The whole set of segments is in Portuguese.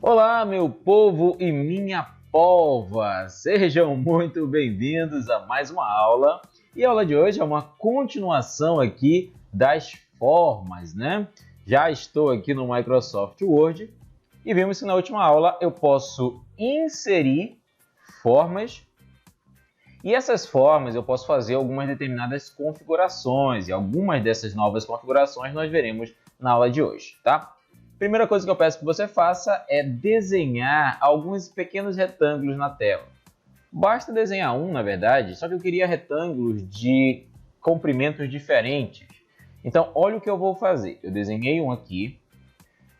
Olá, meu povo e minha pova! Sejam muito bem-vindos a mais uma aula. E a aula de hoje é uma continuação aqui das formas, né? Já estou aqui no Microsoft Word e vimos que na última aula eu posso inserir formas e essas formas eu posso fazer algumas determinadas configurações e algumas dessas novas configurações nós veremos na aula de hoje, tá? Primeira coisa que eu peço que você faça é desenhar alguns pequenos retângulos na tela. Basta desenhar um, na verdade, só que eu queria retângulos de comprimentos diferentes. Então, olha o que eu vou fazer. Eu desenhei um aqui.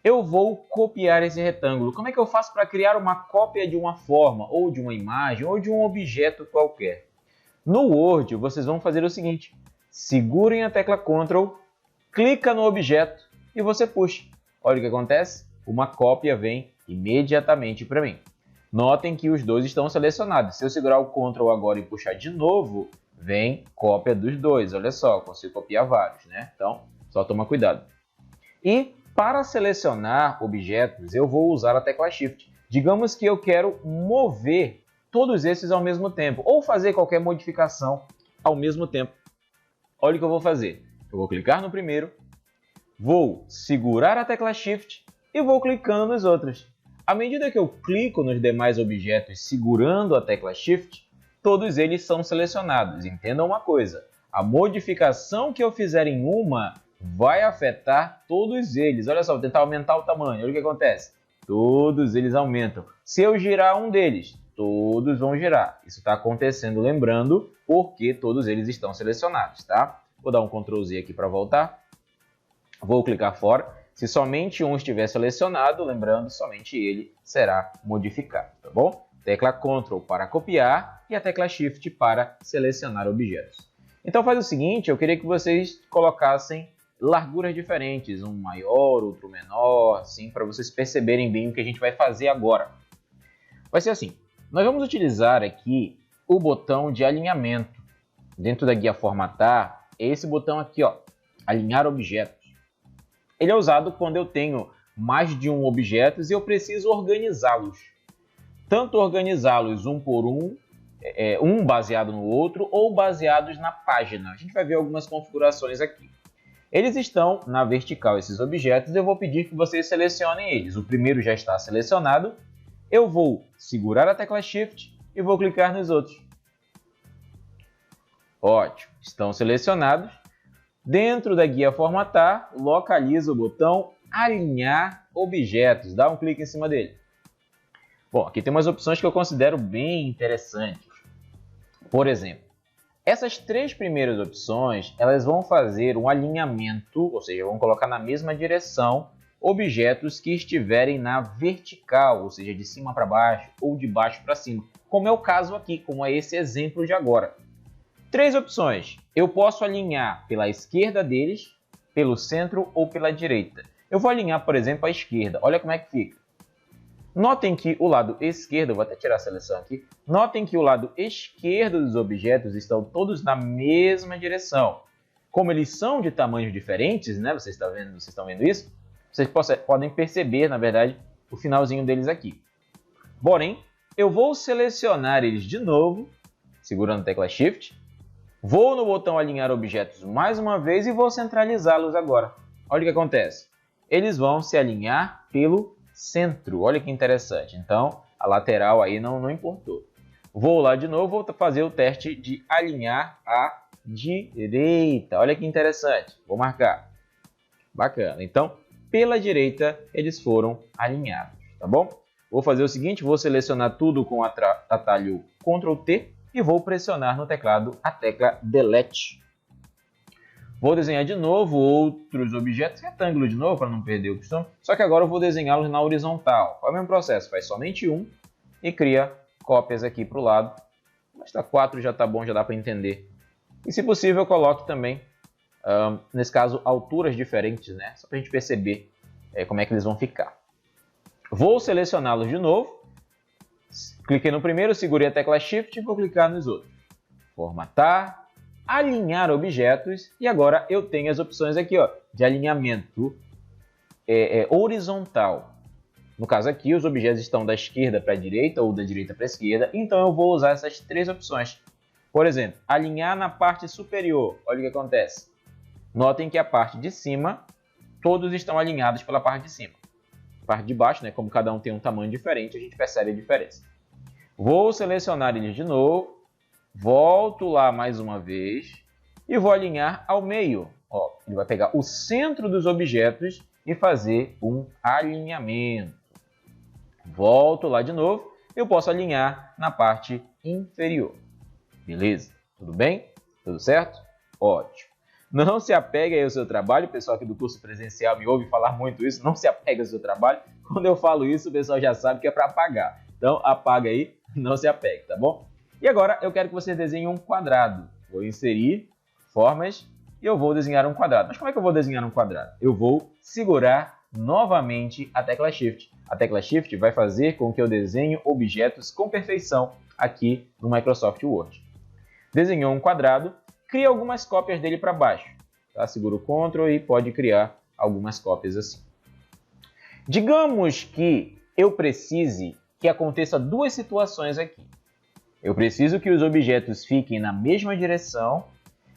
Eu vou copiar esse retângulo. Como é que eu faço para criar uma cópia de uma forma, ou de uma imagem, ou de um objeto qualquer? No Word, vocês vão fazer o seguinte. Segurem a tecla Ctrl, clica no objeto e você puxa. Olha o que acontece, uma cópia vem imediatamente para mim. Notem que os dois estão selecionados. Se eu segurar o Ctrl agora e puxar de novo, vem cópia dos dois. Olha só, eu consigo copiar vários, né? Então, só toma cuidado. E para selecionar objetos, eu vou usar a tecla Shift. Digamos que eu quero mover todos esses ao mesmo tempo, ou fazer qualquer modificação ao mesmo tempo. Olha o que eu vou fazer. Eu vou clicar no primeiro, vou segurar a tecla Shift e vou clicando nos outros. À medida que eu clico nos demais objetos segurando a tecla Shift, todos eles são selecionados. Entendam uma coisa, a modificação que eu fizer em uma vai afetar todos eles. Olha só, vou tentar aumentar o tamanho, olha o que acontece. Todos eles aumentam. Se eu girar um deles, todos vão girar. Isso está acontecendo, lembrando, porque todos eles estão selecionados, tá? Vou dar um Ctrl Z aqui para voltar. Vou clicar fora. Se somente um estiver selecionado, lembrando, somente ele será modificado, tá bom? Tecla Ctrl para copiar e a tecla Shift para selecionar objetos. Então faz o seguinte, eu queria que vocês colocassem larguras diferentes, um maior, outro menor, assim, para vocês perceberem bem o que a gente vai fazer agora. Vai ser assim, nós vamos utilizar aqui o botão de alinhamento. Dentro da guia formatar, é esse botão aqui, ó, alinhar objetos. Ele é usado quando eu tenho mais de um objeto e eu preciso organizá-los. Tanto organizá-los um por um, um baseado no outro, ou baseados na página. A gente vai ver algumas configurações aqui. Eles estão na vertical, esses objetos, eu vou pedir que vocês selecionem eles. O primeiro já está selecionado. Eu vou segurar a tecla Shift e vou clicar nos outros. Ótimo, estão selecionados. Dentro da guia formatar, localiza o botão alinhar objetos. Dá um clique em cima dele. Bom, aqui tem umas opções que eu considero bem interessantes. Por exemplo, essas três primeiras opções, elas vão fazer um alinhamento, ou seja, vão colocar na mesma direção objetos que estiverem na vertical, ou seja, de cima para baixo ou de baixo para cima, como é o caso aqui, como é esse exemplo de agora. Três opções. Eu posso alinhar pela esquerda deles, pelo centro ou pela direita. Eu vou alinhar, por exemplo, a esquerda. Olha como é que fica. Notem que o lado esquerdo, vou até tirar a seleção aqui. Notem que o lado esquerdo dos objetos estão todos na mesma direção. Como eles são de tamanhos diferentes, né? Vocês estão vendo isso? Vocês podem perceber, na verdade, o finalzinho deles aqui. Porém, eu vou selecionar eles de novo, segurando a tecla Shift. Vou no botão alinhar objetos mais uma vez e vou centralizá-los agora. Olha o que acontece. Eles vão se alinhar pelo centro. Olha que interessante. Então, a lateral aí não importou. Vou lá de novo, vou fazer o teste de alinhar a direita. Olha que interessante. Vou marcar. Bacana. Então, pela direita, eles foram alinhados. Tá bom? Vou fazer o seguinte, vou selecionar tudo com o atalho Ctrl T. E vou pressionar no teclado a tecla Delete. Vou desenhar de novo outros objetos, retângulo de novo, para não perder o costume. Só que agora eu vou desenhá-los na horizontal. Qual é o mesmo processo? Faz somente um e cria cópias aqui para o lado. Mas 4 já está bom, já dá para entender. E se possível, coloque também, nesse caso, alturas diferentes, né? Só para a gente perceber como é que eles vão ficar. Vou selecioná-los de novo. Cliquei no primeiro, segurei a tecla Shift e vou clicar nos outros. Formatar, alinhar objetos e agora eu tenho as opções aqui, ó, de alinhamento horizontal. No caso aqui, os objetos estão da esquerda para a direita ou da direita para a esquerda, então eu vou usar essas três opções. Por exemplo, alinhar na parte superior. Olha o que acontece. Notem que a parte de cima, todos estão alinhados pela parte de cima. A parte de baixo, né, como cada um tem um tamanho diferente, a gente percebe a diferença. Vou selecionar eles de novo, volto lá mais uma vez e vou alinhar ao meio. Ó, ele vai pegar o centro dos objetos e fazer um alinhamento. Volto lá de novo, eu posso alinhar na parte inferior. Beleza? Tudo bem? Tudo certo? Ótimo. Não se apegue aí ao seu trabalho, o pessoal aqui do curso presencial me ouve falar muito isso, não se apegue ao seu trabalho. Quando eu falo isso, o pessoal já sabe que é para apagar. Então, apaga aí, não se apegue, tá bom? E agora, eu quero que você desenhe um quadrado. Vou inserir formas e eu vou desenhar um quadrado. Mas como é que eu vou desenhar um quadrado? Eu vou segurar novamente a tecla Shift. A tecla Shift vai fazer com que eu desenhe objetos com perfeição aqui no Microsoft Word. Desenhou um quadrado, cria algumas cópias dele para baixo. Tá? Segura o Ctrl e pode criar algumas cópias assim. Digamos que eu precise que aconteça duas situações aqui. Eu preciso que os objetos fiquem na mesma direção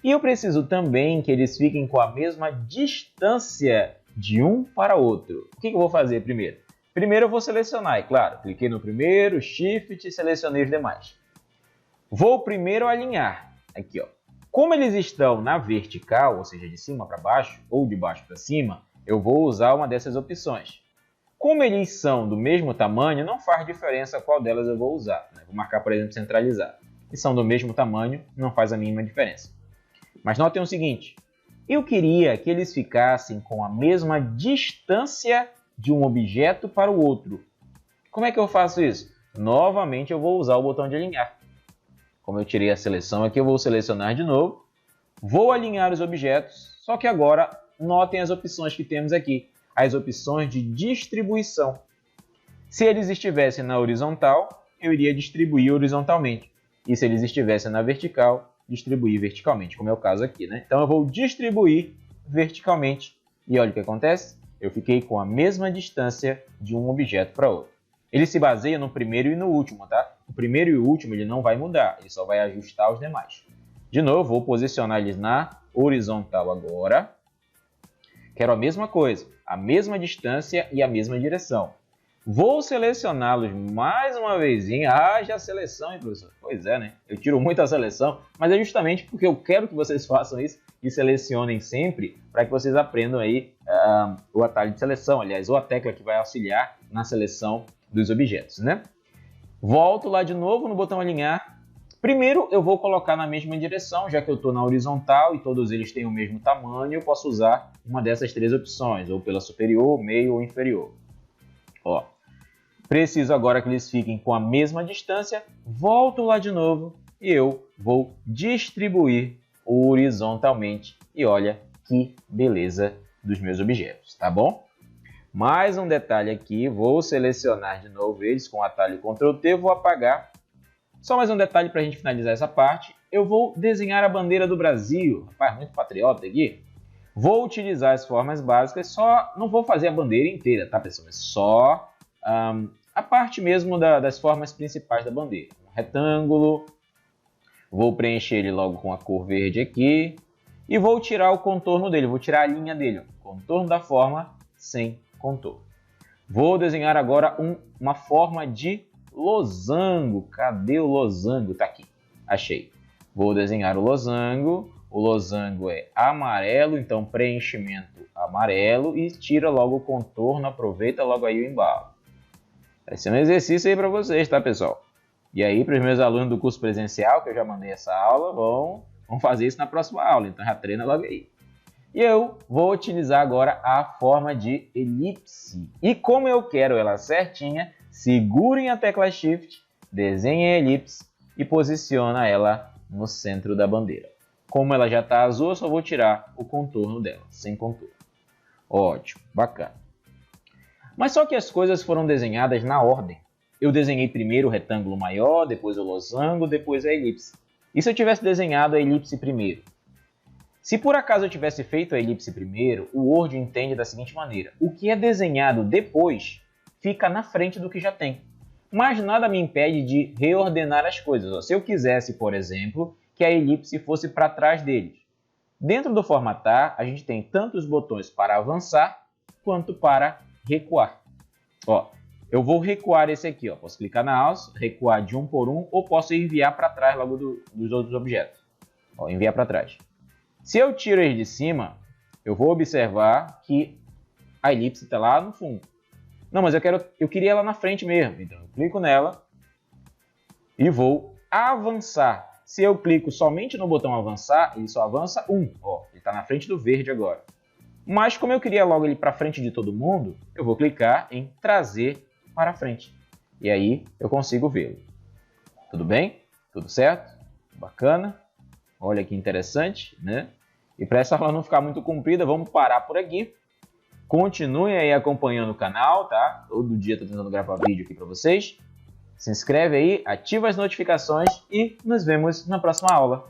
e eu preciso também que eles fiquem com a mesma distância de um para outro. O que eu vou fazer primeiro? Primeiro eu vou selecionar, é claro. Cliquei no primeiro, Shift e selecionei os demais. Vou primeiro alinhar. Aqui, ó. Como eles estão na vertical, ou seja, de cima para baixo ou de baixo para cima, eu vou usar uma dessas opções. Como eles são do mesmo tamanho, não faz diferença qual delas eu vou usar. Né? Vou marcar, por exemplo, centralizado. E são do mesmo tamanho, não faz a mínima diferença. Mas notem o seguinte, eu queria que eles ficassem com a mesma distância de um objeto para o outro. Como é que eu faço isso? Novamente eu vou usar o botão de alinhar. Como eu tirei a seleção aqui, eu vou selecionar de novo. Vou alinhar os objetos, só que agora notem as opções que temos aqui. As opções de distribuição. Se eles estivessem na horizontal, eu iria distribuir horizontalmente. E se eles estivessem na vertical, distribuir verticalmente, como é o caso aqui, né? Então eu vou distribuir verticalmente. E olha o que acontece. Eu fiquei com a mesma distância de um objeto para outro. Ele se baseia no primeiro e no último, tá? O primeiro e o último ele não vai mudar, ele só vai ajustar os demais. De novo, vou posicionar eles na horizontal agora. Quero a mesma coisa, a mesma distância e a mesma direção. Vou selecioná-los mais uma vezinha. Haja seleção, hein, professor? Pois é, né? Eu tiro muito a seleção, mas é justamente porque eu quero que vocês façam isso e selecionem sempre para que vocês aprendam aí o atalho de seleção, aliás, ou a tecla que vai auxiliar na seleção dos objetos, né? Volto lá de novo no botão alinhar. Primeiro eu vou colocar na mesma direção, já que eu estou na horizontal e todos eles têm o mesmo tamanho, eu posso usar uma dessas três opções, ou pela superior, meio ou inferior. Ó, preciso agora que eles fiquem com a mesma distância, volto lá de novo e eu vou distribuir horizontalmente. E olha que beleza dos meus objetos, tá bom? Mais um detalhe aqui, vou selecionar de novo eles com o atalho Ctrl T, vou apagar. Só mais um detalhe para a gente finalizar essa parte, eu vou desenhar a bandeira do Brasil. Rapaz, muito patriota aqui. Vou utilizar as formas básicas, só não vou fazer a bandeira inteira, tá, pessoal? É só a parte mesmo das formas principais da bandeira. Um retângulo, vou preencher ele logo com a cor verde aqui e vou tirar o contorno dele, vou tirar a linha dele, contorno da forma sem contorno. Vou desenhar agora uma forma de losango. Cadê o losango? Tá aqui. Achei. Vou desenhar o losango. O losango é amarelo, então preenchimento amarelo e tira logo o contorno, aproveita logo aí o embalo. Vai ser um exercício aí para vocês, tá, pessoal? E aí, para os meus alunos do curso presencial, que eu já mandei essa aula, vão fazer isso na próxima aula, então já treina logo aí. E eu vou utilizar agora a forma de elipse. E como eu quero ela certinha, segurem a tecla Shift, desenhe a elipse e posiciona ela no centro da bandeira. Como ela já está azul, eu só vou tirar o contorno dela, sem contorno. Ótimo, bacana. Mas só que as coisas foram desenhadas na ordem. Eu desenhei primeiro o retângulo maior, depois o losango, depois a elipse. E se eu tivesse desenhado a elipse primeiro? Se por acaso eu tivesse feito a elipse primeiro, o Word entende da seguinte maneira. O que é desenhado depois fica na frente do que já tem. Mas nada me impede de reordenar as coisas. Se eu quisesse, por exemplo, que a elipse fosse para trás deles. Dentro do formatar, a gente tem tanto os botões para avançar quanto para recuar. Eu vou recuar esse aqui. Posso clicar na alça, recuar de um por um, ou posso enviar para trás logo dos outros objetos. Enviar para trás. Se eu tiro ele de cima, eu vou observar que a elipse está lá no fundo. Não, mas eu queria ela na frente mesmo. Então eu clico nela e vou avançar. Se eu clico somente no botão avançar, ele só avança um. Ele está na frente do verde agora. Mas como eu queria logo ele para frente de todo mundo, eu vou clicar em trazer para frente. E aí eu consigo vê-lo. Tudo bem? Tudo certo? Bacana? Olha que interessante, né? E para essa aula não ficar muito comprida, vamos parar por aqui. Continuem aí acompanhando o canal, tá? Todo dia estou tentando gravar vídeo aqui para vocês. Se inscreve aí, ativa as notificações e nos vemos na próxima aula.